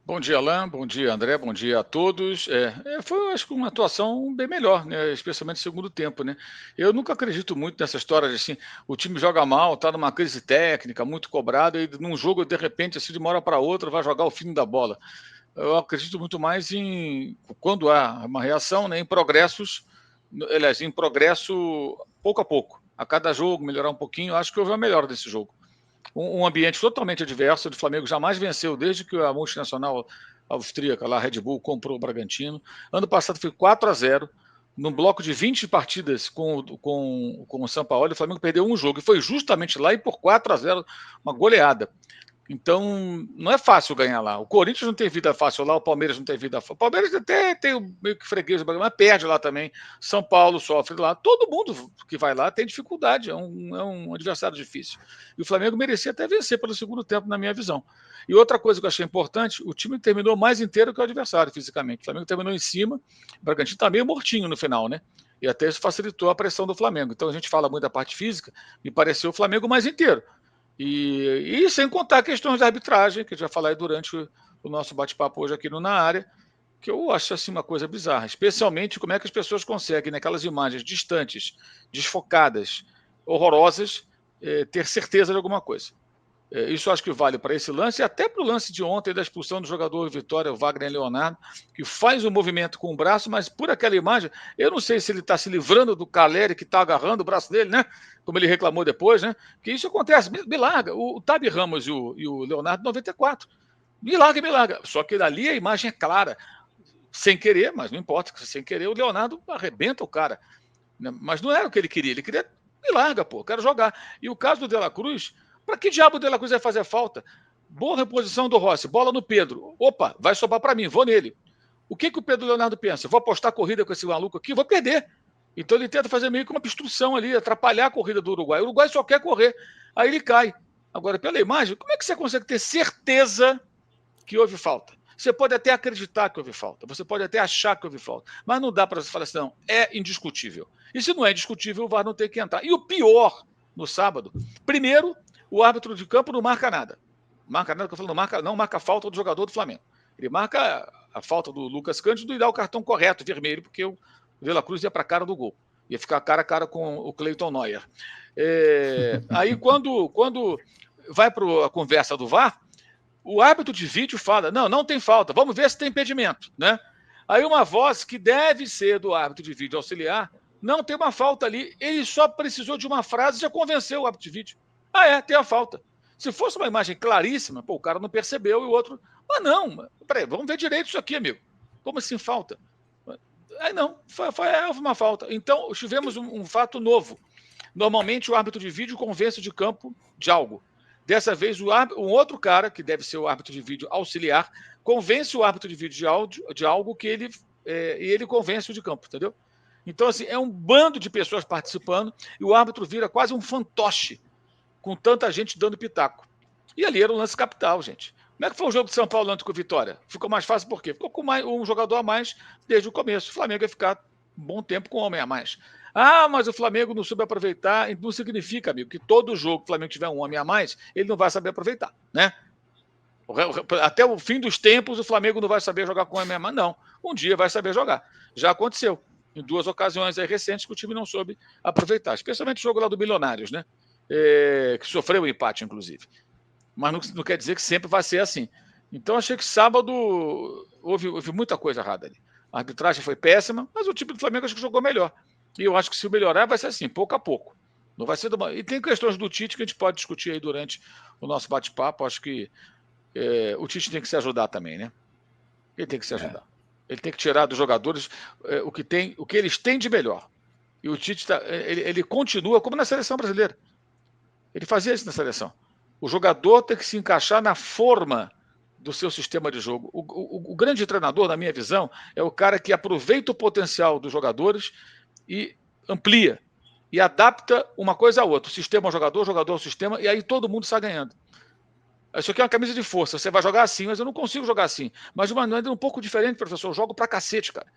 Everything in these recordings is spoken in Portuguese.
Bom dia, Alain. Bom dia, André. Bom dia a todos. Foi, acho que, uma atuação bem melhor, né? Especialmente no segundo tempo, né? Eu nunca acredito muito nessa história de assim, o time joga mal, está numa crise técnica, muito cobrado, e num jogo, de repente, assim, de uma hora para outra, vai jogar o fim da bola. Eu acredito muito mais em, quando há uma reação, né, em progressos, aliás, em progresso pouco a pouco. A cada jogo, melhorar um pouquinho. Acho que houve a melhora desse jogo. Um ambiente totalmente adverso. O Flamengo jamais venceu desde que a multinacional austríaca, lá, a Red Bull, comprou o Bragantino. Ano passado foi 4-0. Num bloco de 20 partidas com o São Paulo, o Flamengo perdeu um jogo. E foi justamente lá e por 4-0, uma goleada. Então, não é fácil ganhar lá. O Corinthians não tem vida fácil lá, o Palmeiras não tem vida fácil. O Palmeiras até tem meio que freguês, mas perde lá também. São Paulo sofre lá. Todo mundo que vai lá tem dificuldade, é um adversário difícil. E o Flamengo merecia até vencer pelo segundo tempo, na minha visão. E outra coisa que eu achei importante, o time terminou mais inteiro que o adversário, fisicamente. O Flamengo terminou em cima, o Bragantino está meio mortinho no final, né? E até isso facilitou a pressão do Flamengo. Então a gente fala muito da parte física, me pareceu o Flamengo mais inteiro. E sem contar questões de arbitragem, que a gente vai falar aí durante o nosso bate-papo hoje aqui no Na Área, que eu acho assim uma coisa bizarra, especialmente como é que as pessoas conseguem, naquelas imagens distantes, desfocadas, horrorosas, ter certeza de alguma coisa. Isso acho que vale para esse lance e até para o lance de ontem da expulsão do jogador Vitória, o Wagner Leonardo, que faz um movimento com o braço, mas por aquela imagem, eu não sei se ele está se livrando do Caleri que está agarrando o braço dele, né? Como ele reclamou depois, né? Que isso acontece, me larga. O Tabi Ramos e o Leonardo 94. Me larga, me larga. Só que dali a imagem é clara. Sem querer, mas não importa, sem querer, o Leonardo arrebenta o cara. Mas não era o que ele queria me larga, pô, quero jogar. E o caso do De La Cruz, para que diabo o De La Cruz vai fazer falta? Boa reposição do Rossi, bola no Pedro. Opa, vai sobrar para mim, vou nele. O que o Pedro Leonardo pensa? Vou apostar a corrida com esse maluco aqui, vou perder. Então ele tenta fazer meio que uma obstrução ali, atrapalhar a corrida do Uruguai. O Uruguai só quer correr, aí ele cai. Agora, pela imagem, como é que você consegue ter certeza que houve falta? Você pode até acreditar que houve falta, você pode até achar que houve falta, mas não dá para você falar assim, não, é indiscutível. E se não é indiscutível, o VAR não tem que entrar. E o pior, no sábado, primeiro, o árbitro de campo não marca nada. Marca nada, que eu falo, não marca a falta do jogador do Flamengo. Ele marca a falta do Lucas Cândido e dá o cartão correto, vermelho, porque o Vila Cruz ia para a cara do gol. Ia ficar cara a cara com o Cleiton Neuer. Aí, quando vai para a conversa do VAR, o árbitro de vídeo fala, não tem falta, vamos ver se tem impedimento, né? Aí uma voz que deve ser do árbitro de vídeo auxiliar, não tem uma falta ali, ele só precisou de uma frase e já convenceu o árbitro de vídeo. Tem a falta. Se fosse uma imagem claríssima, o cara não percebeu e o outro, não, peraí, vamos ver direito isso aqui, amigo. Como assim falta? Aí não, foi uma falta. Então, tivemos um fato novo. Normalmente o árbitro de vídeo convence de campo de algo. Dessa vez, um outro cara, que deve ser o árbitro de vídeo auxiliar, convence o árbitro de vídeo de algo que ele, e ele convence o de campo, entendeu? Então, assim, é um bando de pessoas participando e o árbitro vira quase um fantoche, com tanta gente dando pitaco. E ali era um lance capital, gente. Como é que foi o jogo de São Paulo antes com o Vitória? Ficou mais fácil por quê? Ficou com um jogador a mais desde o começo. O Flamengo ia ficar um bom tempo com um homem a mais. Mas o Flamengo não soube aproveitar. Não significa, amigo, que todo jogo que o Flamengo tiver um homem a mais, ele não vai saber aproveitar, né? Até o fim dos tempos, o Flamengo não vai saber jogar com um homem a mais, não. Um dia vai saber jogar. Já aconteceu. Em duas ocasiões aí recentes que o time não soube aproveitar. Especialmente o jogo lá do Milionários, né? Que sofreu o empate, inclusive. Mas não quer dizer que sempre vai ser assim. Então, achei que sábado houve muita coisa errada ali. A arbitragem foi péssima, mas o time do Flamengo acho que jogou melhor. E eu acho que se melhorar, vai ser assim, pouco a pouco. Não vai ser uma... E tem questões do Tite que a gente pode discutir aí durante o nosso bate-papo. Acho que o Tite tem que se ajudar também, né? Ele tem que se ajudar. Ele tem que tirar dos jogadores o que eles têm de melhor. E o Tite ele continua como na seleção brasileira. Ele fazia isso na seleção. O jogador tem que se encaixar na forma do seu sistema de jogo. O grande treinador, na minha visão, é o cara que aproveita o potencial dos jogadores e amplia e adapta uma coisa a outra. O sistema ao jogador, o jogador ao sistema, e aí todo mundo sai ganhando. Isso aqui é uma camisa de força. Você vai jogar assim, mas eu não consigo jogar assim. Mas de uma maneira um pouco diferente, professor. Eu jogo pra cacete, cara.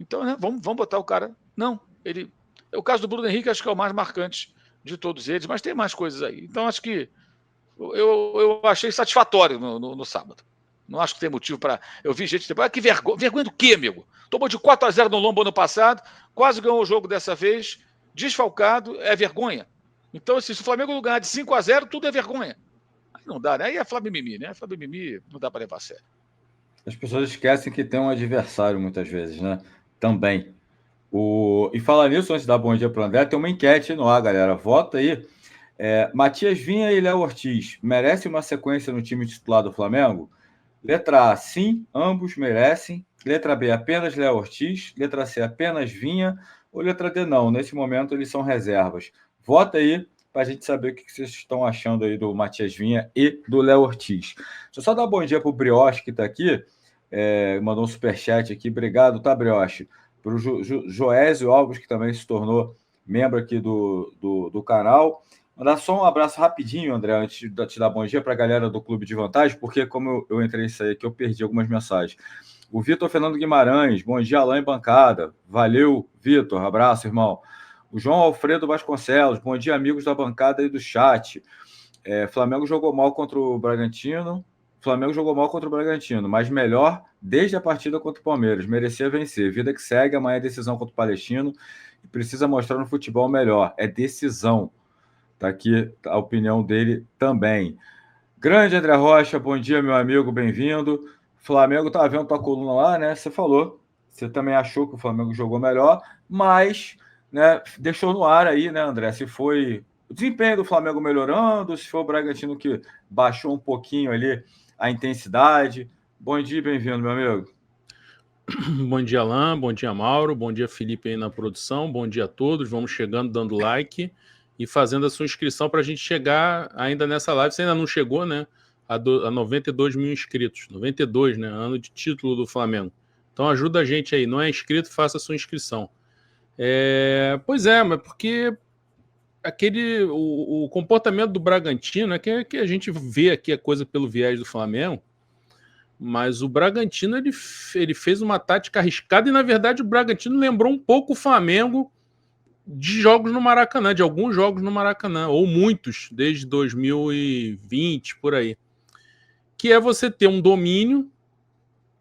Então, né, vamos botar o cara. Não, ele. O caso do Bruno Henrique, acho que é o mais marcante de todos eles, mas tem mais coisas aí. Então, acho que eu achei satisfatório no sábado. Não acho que tem motivo para. Eu vi gente depois, que vergonha. Vergonha do quê, amigo? Tomou de 4-0 no Lombo ano passado, quase ganhou o jogo dessa vez, desfalcado, é vergonha. Então, assim, se o Flamengo não ganhar de 5-0, tudo é vergonha. Aí não dá, né? Aí é Flamengo-mimi, né? Flamengo-mimi não dá para levar a sério. As pessoas esquecem que tem um adversário muitas vezes, né? Também. E falar nisso, antes de dar bom dia para o André, tem uma enquete no ar, galera. Vota aí. Matias Vinha e Léo Ortiz merecem uma sequência no time titular do Flamengo? Letra A, sim, ambos merecem. Letra B, apenas Léo Ortiz. Letra C, apenas Vinha. Ou letra D, não. Nesse momento, eles são reservas. Vota aí para a gente saber o que vocês estão achando aí do Matias Vinha e do Léo Ortiz. Deixa eu só dar bom dia para o Brioche, que está aqui. Mandou um superchat aqui. Obrigado, tá, Brioche? Para o Joésio Alves, que também se tornou membro aqui do canal. Mandar só um abraço rapidinho, André, antes de te dar bom dia para a galera do Clube de Vantagem, porque como eu entrei nisso aí aqui, eu perdi algumas mensagens. O Vitor Fernando Guimarães, bom dia, Alain e bancada. Valeu, Vitor, abraço, irmão. O João Alfredo Vasconcelos, bom dia, amigos da bancada e do chat. Flamengo jogou mal contra o Bragantino, mas melhor desde a partida contra o Palmeiras. Merecia vencer. Vida que segue, amanhã é decisão contra o Palestino e precisa mostrar no futebol melhor. É decisão. Está aqui a opinião dele também. Grande André Rocha, bom dia, meu amigo, bem-vindo. Flamengo estava vendo tua coluna lá, né? Você falou, você também achou que o Flamengo jogou melhor, mas, né, deixou no ar aí, né, André? Se foi o desempenho do Flamengo melhorando, se foi o Bragantino que baixou um pouquinho ali a intensidade. Bom dia, bem-vindo, meu amigo. Bom dia, Alain, bom dia, Mauro, bom dia, Felipe aí na produção, bom dia a todos. Vamos chegando, dando like e fazendo a sua inscrição para a gente chegar ainda nessa live. Você ainda não chegou, né? A 92 mil inscritos. 92, né? Ano de título do Flamengo. Então ajuda a gente aí. Não é inscrito, faça a sua inscrição. Pois é, mas porque o comportamento do Bragantino é que a gente vê aqui a coisa pelo viés do Flamengo, mas o Bragantino ele fez uma tática arriscada e, na verdade, o Bragantino lembrou um pouco o Flamengo de jogos no Maracanã, de alguns jogos no Maracanã, ou muitos, desde 2020, por aí. Que é você ter um domínio,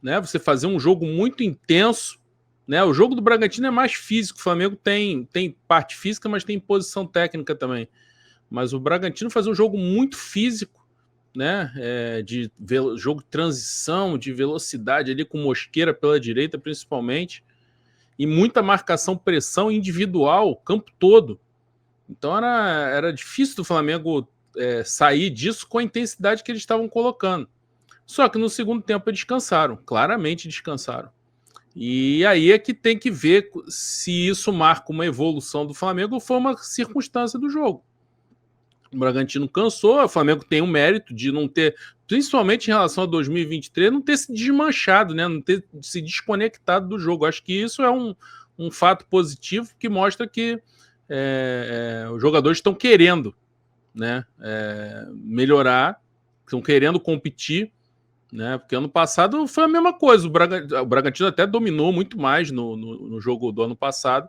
né? Você fazer um jogo muito intenso, né? O jogo do Bragantino é mais físico, o Flamengo tem parte física, mas tem posição técnica também. Mas o Bragantino faz um jogo muito físico, né? Jogo de transição, de velocidade ali com Mosqueira pela direita, principalmente, e muita marcação, pressão individual o campo todo. Então era difícil do Flamengo sair disso com a intensidade que eles estavam colocando. Só que no segundo tempo eles descansaram, claramente descansaram. E aí é que tem que ver se isso marca uma evolução do Flamengo ou foi uma circunstância do jogo. O Bragantino cansou, o Flamengo tem o mérito de não ter, principalmente em relação a 2023, não ter se desmanchado, né? Não ter se desconectado do jogo. Acho que isso é um fato positivo que mostra que os jogadores estão querendo, né, melhorar, estão querendo competir, né? Porque ano passado foi a mesma coisa. O Bragantino até dominou muito mais no jogo do ano passado,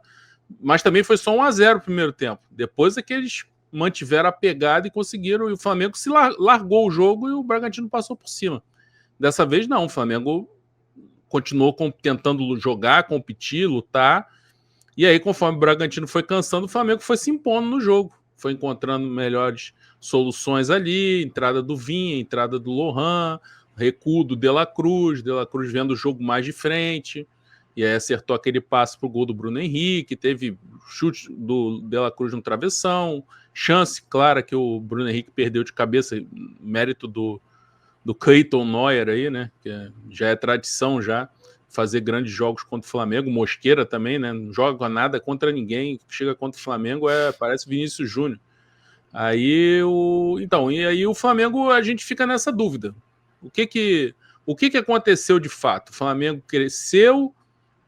mas também foi só 1-0 no primeiro tempo. Depois é que eles mantiveram a pegada e conseguiram, e o Flamengo se largou o jogo e o Bragantino passou por cima. Dessa vez não, o Flamengo continuou tentando jogar, competir, lutar, e aí conforme o Bragantino foi cansando, o Flamengo foi se impondo no jogo, foi encontrando melhores soluções ali, entrada do Vinha, entrada do Lohan, recuo do De La Cruz vendo o jogo mais de frente, e aí acertou aquele passe pro gol do Bruno Henrique, teve chute do De La Cruz no travessão, chance clara que o Bruno Henrique perdeu de cabeça, mérito do Clayton Neuer aí, né? Que já é tradição já fazer grandes jogos contra o Flamengo. Mosqueira também, né? Não joga nada contra ninguém. Chega contra o Flamengo parece Vinícius Júnior. Então, e aí o Flamengo, a gente fica nessa dúvida. O que aconteceu de fato? O Flamengo cresceu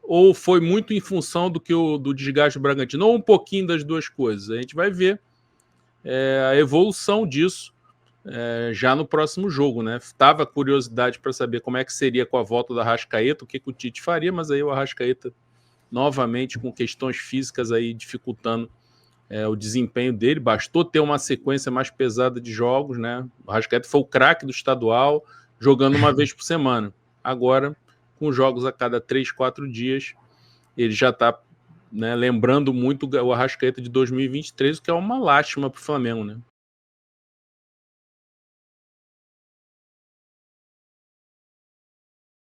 ou foi muito em função do desgaste do Bragantino? Ou um pouquinho das duas coisas? A gente vai ver a evolução disso já no próximo jogo, né? Tava curiosidade para saber como é que seria com a volta do Arrascaeta, o que o Tite faria, mas aí o Arrascaeta novamente com questões físicas aí dificultando o desempenho dele. Bastou ter uma sequência mais pesada de jogos, né? O Arrascaeta foi o craque do estadual, jogando uma vez por semana. Agora, com jogos a cada 3, 4 dias, ele já está, né, lembrando muito o Arrascaeta de 2023, o que é uma lástima para o Flamengo, né?